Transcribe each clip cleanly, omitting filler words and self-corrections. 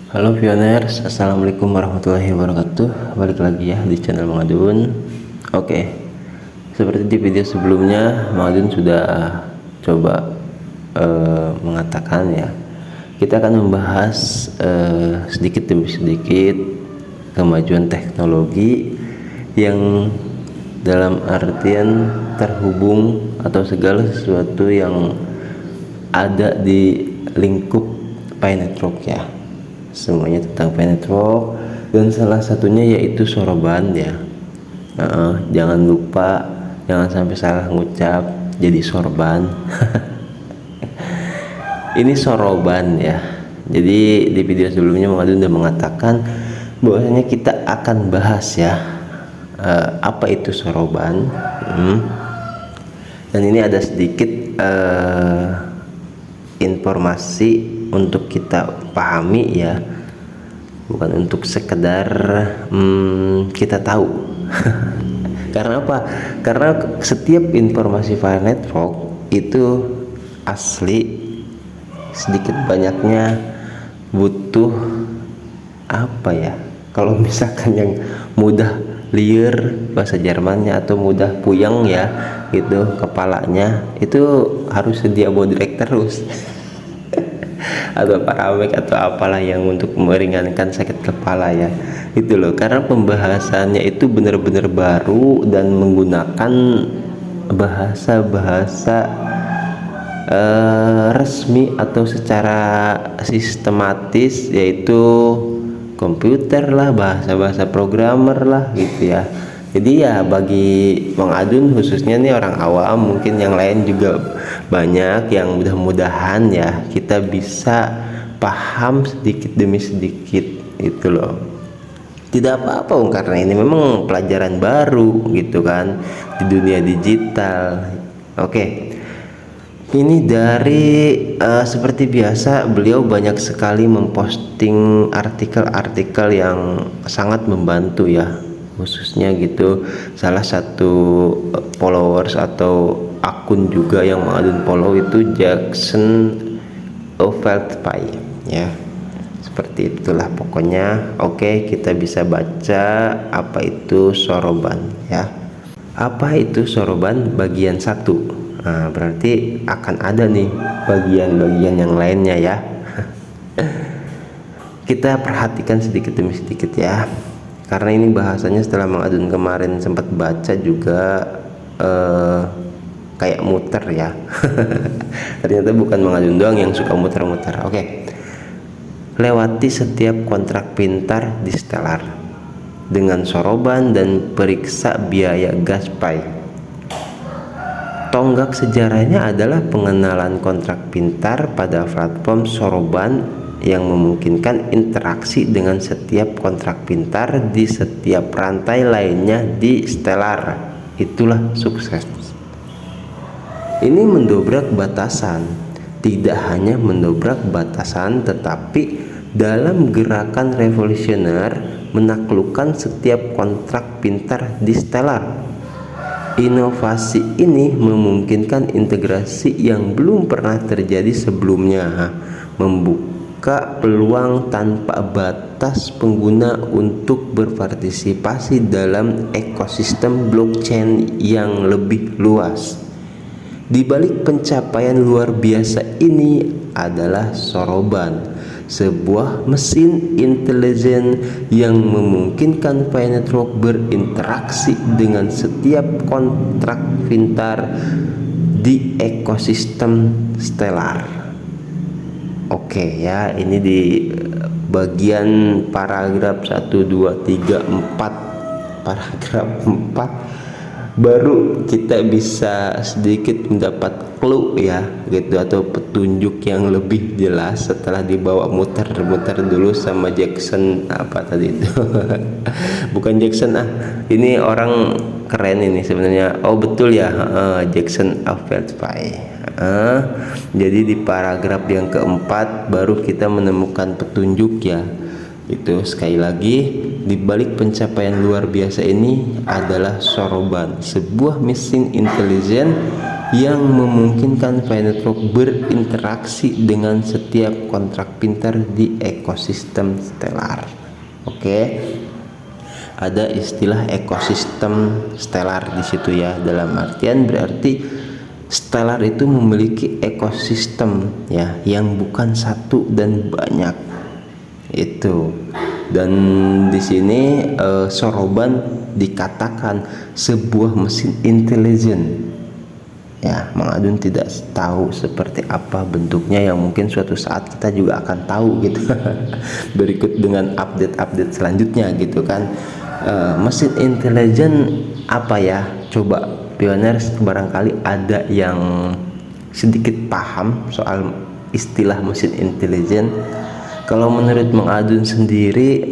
Halo Pioners, Assalamualaikum warahmatullahi wabarakatuh. Balik lagi ya di channel Mang Adun. Oke, seperti di video sebelumnya, Mang Adun sudah coba mengatakan ya, kita akan membahas sedikit demi sedikit kemajuan teknologi yang dalam artian terhubung atau segala sesuatu yang ada di lingkup Pi Network ya. Semuanya tentang Pi Network, dan salah satunya yaitu soroban ya. Jangan lupa, jangan sampai salah ngucap jadi sorban. Ini soroban ya. Jadi di video sebelumnya Mang Adun sudah mengatakan bahwasanya kita akan bahas ya apa itu soroban. Dan ini ada sedikit informasi untuk kita pahami ya, bukan untuk sekedar kita tahu. Karena apa? Karena setiap informasi Pi Network itu asli, sedikit banyaknya butuh apa ya, kalau misalkan yang mudah liar bahasa Jermannya atau mudah puyeng ya gitu kepalanya, itu harus sedia bodrek terus. Atau paramik atau apalah yang untuk meringankan sakit kepala ya, itu loh. Karena pembahasannya itu benar-benar baru dan menggunakan bahasa-bahasa resmi atau secara sistematis, yaitu komputer lah, bahasa-bahasa programmer lah gitu ya. Jadi ya bagi Mang Adun khususnya nih orang awam, mungkin yang lain juga banyak yang mudah-mudahan ya kita bisa paham sedikit demi sedikit itu loh. Tidak apa-apa karena ini memang pelajaran baru gitu kan di dunia digital. Oke. Ini dari seperti biasa beliau banyak sekali memposting artikel-artikel yang sangat membantu ya, khususnya gitu. Salah satu followers atau akun juga yang Mang Adun follow itu Jackson Oveldpy ya, seperti itulah pokoknya. Oke, kita bisa baca apa itu soroban ya. Apa itu soroban bagian 1? Nah, berarti akan ada nih bagian-bagian yang lainnya ya. Kita perhatikan sedikit demi sedikit ya, karena ini bahasanya setelah Mang Adun kemarin sempat baca juga kayak muter ya. Ternyata bukan Mang Adun doang yang suka muter-muter. Oke. Lewati setiap kontrak pintar di Stellar dengan soroban dan periksa biaya gas Pi. Tonggak sejarahnya adalah pengenalan kontrak pintar pada platform soroban yang memungkinkan interaksi dengan setiap kontrak pintar di setiap rantai lainnya di Stellar. Itulah sukses. Ini mendobrak batasan, tidak hanya mendobrak batasan tetapi dalam gerakan revolusioner menaklukkan setiap kontrak pintar di Stellar. Inovasi ini memungkinkan integrasi yang belum pernah terjadi sebelumnya, membuka peluang tanpa batas pengguna untuk berpartisipasi dalam ekosistem blockchain yang lebih luas. Di balik pencapaian luar biasa ini adalah soroban, sebuah mesin intelijen yang memungkinkan Pi Network berinteraksi dengan setiap kontrak pintar di ekosistem Stellar. Oke ya, ini di bagian paragraf 1, 2, 3, 4, paragraf 4 baru kita bisa sedikit mendapat clue ya gitu, atau petunjuk yang lebih jelas setelah dibawa muter-muter dulu sama Jackson apa tadi itu. Bukan Jackson ini orang keren ini sebenarnya. Oh betul ya, Jackson Oveldpy. Jadi di paragraf yang keempat baru kita menemukan petunjuk ya. Itu sekali lagi, di balik pencapaian luar biasa ini adalah soroban, sebuah mesin intelijen yang memungkinkan Finetwork berinteraksi dengan setiap kontrak pintar di ekosistem Stellar. Oke. Ada istilah ekosistem Stellar di situ ya. Dalam artian berarti Stellar itu memiliki ekosistem ya, yang bukan satu dan banyak. Itu. Dan di sini Soroban dikatakan sebuah mesin intelijen. Ya, Mang Adun tidak tahu seperti apa bentuknya, yang mungkin suatu saat kita juga akan tahu gitu. Berikut dengan update-update selanjutnya gitu kan. Mesin intelijen apa ya? Coba Pioners barangkali ada yang sedikit paham soal istilah mesin intelijen. Kalau menurut Mang Adun sendiri,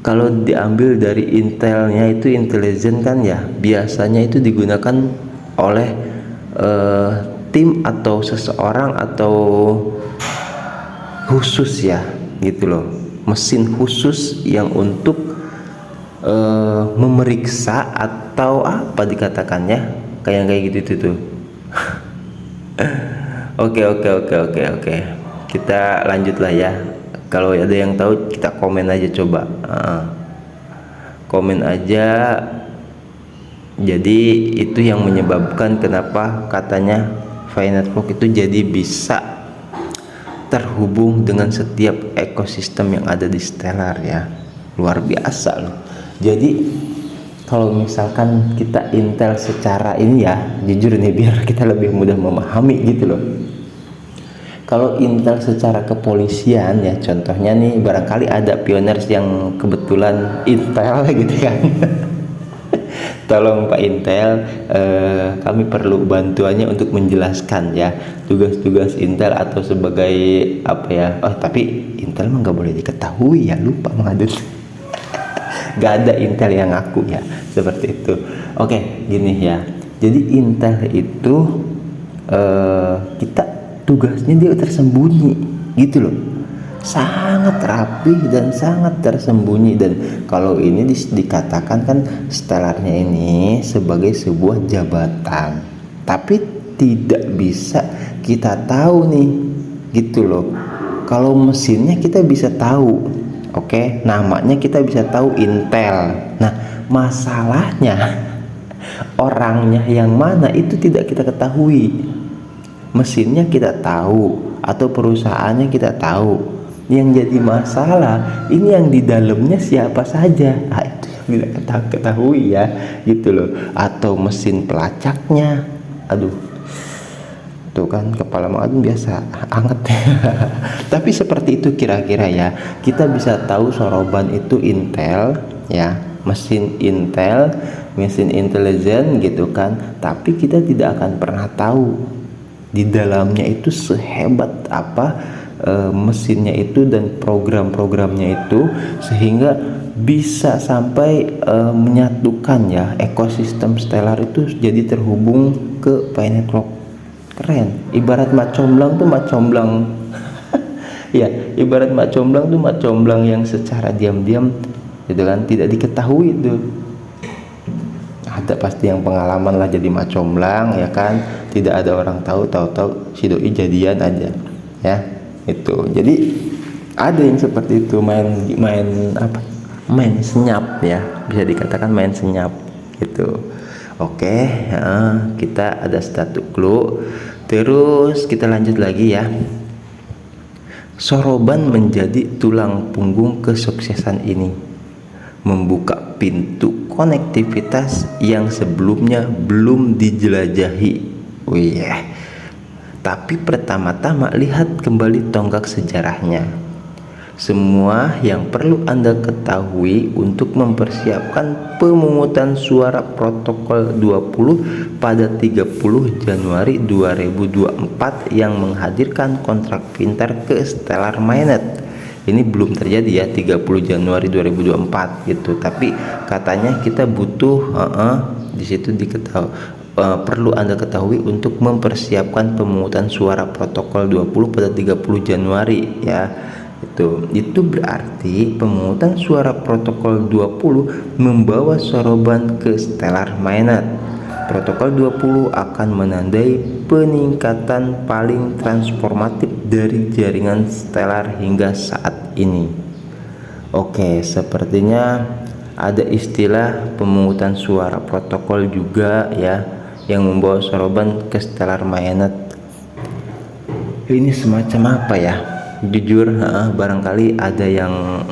kalau diambil dari intelnya itu intelijen kan ya, biasanya itu digunakan oleh tim atau seseorang atau khusus ya gitu loh, mesin khusus yang untuk memeriksa atau apa dikatakannya kayak gitu tuh. Oke, kita lanjut lah ya. Kalau ada yang tahu kita komen aja, coba komen aja. Jadi itu yang menyebabkan kenapa katanya Finetwork itu jadi bisa terhubung dengan setiap ekosistem yang ada di Stellar ya. Luar biasa loh. Jadi kalau misalkan kita intel secara ini ya, jujur nih biar kita lebih mudah memahami gitu loh. Kalau intel secara kepolisian ya, contohnya nih barangkali ada Pioners yang kebetulan intel gitu kan. Tolong Pak Intel, kami perlu bantuannya untuk menjelaskan ya tugas-tugas Intel atau sebagai apa ya. Oh tapi Intel mah nggak boleh diketahui ya, lupa mengadun. Gak ada Intel yang ngaku ya seperti itu. Oke, gini ya. Jadi Intel itu kita tugasnya dia tersembunyi gitu loh, sangat rapi dan sangat tersembunyi. Dan kalau ini dikatakan kan Stellarnya ini sebagai sebuah jabatan, tapi tidak bisa kita tahu nih gitu loh. Kalau mesinnya kita bisa tahu, oke, namanya kita bisa tahu Intel. Nah masalahnya orangnya yang mana itu tidak kita ketahui. Mesinnya kita tahu atau perusahaannya kita tahu. Yang jadi masalah ini yang di dalamnya siapa saja. Itu yang tidak kita ketahui ya gitu loh. Atau mesin pelacaknya. Aduh, tuh kan kepala Mang Adun biasa anget. Tapi seperti itu kira-kira ya. Kita bisa tahu Soroban itu Intel ya, mesin Intel, mesin intelijen gitu kan. Tapi kita tidak akan pernah tahu di dalamnya itu sehebat apa mesinnya itu dan program-programnya itu, sehingga bisa sampai menyatukan ya ekosistem Stellar itu jadi terhubung ke Finetwork. Keren. Ibarat mak comblang tuh mak comblang. Ya, ibarat mak comblang tuh mak comblang yang secara diam-diam gitu kan tidak diketahui itu. Ada pasti yang pengalaman lah jadi mak comblang ya kan, tidak ada orang tahu si doi jadian aja ya. Itu jadi ada yang seperti itu, main senyap ya, bisa dikatakan main senyap gitu. Oke, kita ada satu clue. Terus kita lanjut lagi ya. Soroban menjadi tulang punggung kesuksesan ini, membuka pintu konektivitas yang sebelumnya belum dijelajahi. Wih, tapi pertama-tama lihat kembali tonggak sejarahnya. Semua yang perlu Anda ketahui untuk mempersiapkan pemungutan suara protokol 20 pada 30 Januari 2024 yang menghadirkan kontrak pintar ke Stellar Mainnet. Ini belum terjadi ya 30 Januari 2024 gitu, tapi katanya kita butuh di situ diketahui. Perlu Anda ketahui untuk mempersiapkan pemungutan suara protokol 20 pada 30 Januari ya. Itu berarti pemungutan suara protokol 20 membawa Soroban ke Stellar Mainnet. Protokol 20 akan menandai peningkatan paling transformatif dari jaringan Stellar hingga saat ini. Oke, sepertinya ada istilah pemungutan suara protokol juga ya, yang membawa soroban ke Stellar Mayenet. Ini semacam apa ya? Jujur, barangkali ada yang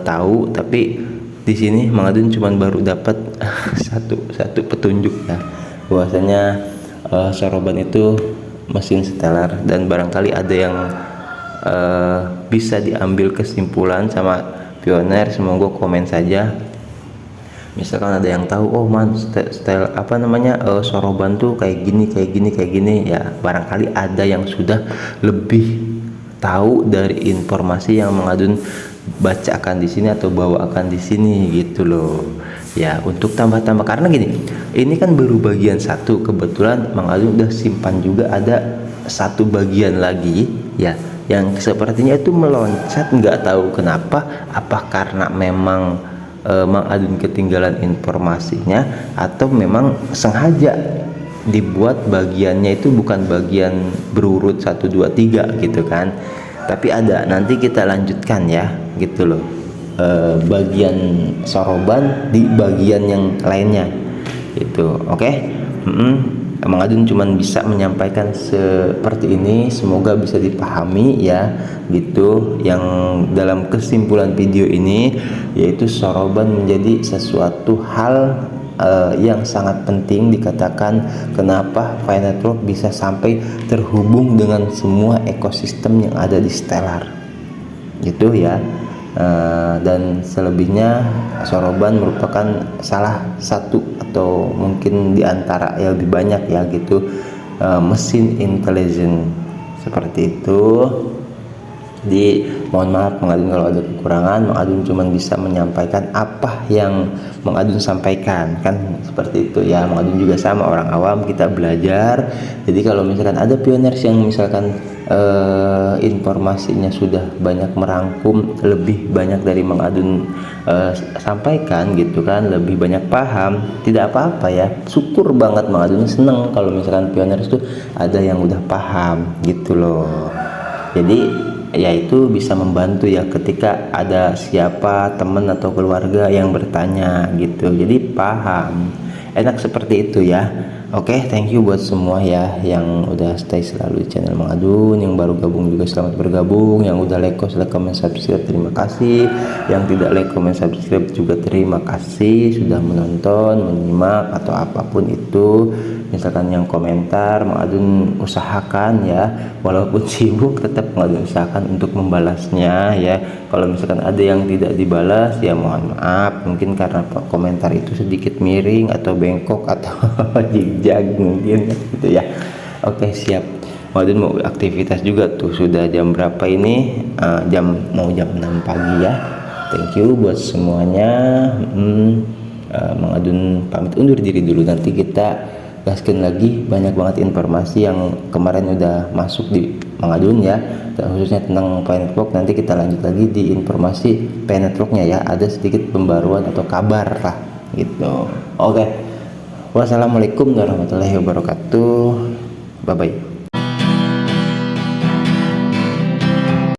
tahu, tapi di sini Mang Adun cuma baru dapat satu petunjuk ya, bahwasanya soroban itu mesin Stellar, dan barangkali ada yang bisa diambil kesimpulan sama Pioneer. Semoga komen saja. Misalkan ada yang tahu, oh man, soroban tuh kayak gini ya, barangkali ada yang sudah lebih tahu dari informasi yang Mang Adun bacakan di sini atau bawakan di sini gitu loh ya, untuk tambah-tambah. Karena gini, ini kan baru bagian satu, kebetulan Mang Adun udah simpan juga ada satu bagian lagi ya, yang sepertinya itu meloncat, nggak tahu kenapa, apa karena memang Mang Adun ketinggalan informasinya, atau memang sengaja dibuat bagiannya itu bukan bagian berurut 1, 2, 3 gitu kan, tapi ada, nanti kita lanjutkan ya gitu loh, bagian soroban di bagian yang lainnya itu. Oke. Mang Adun cuman bisa menyampaikan seperti ini, semoga bisa dipahami ya gitu. Yang dalam kesimpulan video ini yaitu soroban menjadi sesuatu hal yang sangat penting, dikatakan kenapa Pi Network bisa sampai terhubung dengan semua ekosistem yang ada di Stellar gitu ya. Dan selebihnya soroban merupakan salah satu atau mungkin diantara yang lebih banyak ya gitu, mesin intelijen seperti itu. Di mohon maaf Mang Adun kalau ada kekurangan, Mang Adun cuma bisa menyampaikan apa yang Mang Adun sampaikan, kan seperti itu ya. Mang Adun juga sama, orang awam, kita belajar. Jadi kalau misalkan ada pioneers yang misalkan informasinya sudah banyak merangkum, lebih banyak dari Mang Adun sampaikan gitu kan, lebih banyak paham, tidak apa-apa ya, syukur banget. Mang Adun seneng kalau misalkan pioneers itu ada yang udah paham gitu loh. Jadi ya itu bisa membantu ya ketika ada siapa teman atau keluarga yang bertanya gitu, jadi paham, enak seperti itu ya. Oke, thank you buat semua ya yang udah stay selalu di channel Mang Adun, yang baru gabung juga selamat bergabung, yang udah like, comment, subscribe terima kasih, yang tidak like, comment, subscribe juga terima kasih sudah menonton, menyimak atau apapun itu. Misalkan yang komentar, Mang Adun usahakan ya, walaupun sibuk tetap Mang Adun usahakan untuk membalasnya ya. Kalau misalkan ada yang tidak dibalas ya mohon maaf, mungkin karena komentar itu sedikit miring atau bengkok atau jigjag mungkin gitu ya. Oke, siap. Mang Adun mau aktivitas juga tuh, sudah jam berapa ini? Mau jam 6 pagi ya. Thank you buat semuanya. Mang Adun pamit undur diri dulu, nanti kita gaskan lagi. Banyak banget informasi yang kemarin udah masuk di Mang Adun ya, khususnya tentang Pi Network. Nanti kita lanjut lagi di informasi Pi Networknya ya, ada sedikit pembaruan atau kabar lah gitu. Oke, wassalamualaikum warahmatullahi wabarakatuh, bye bye.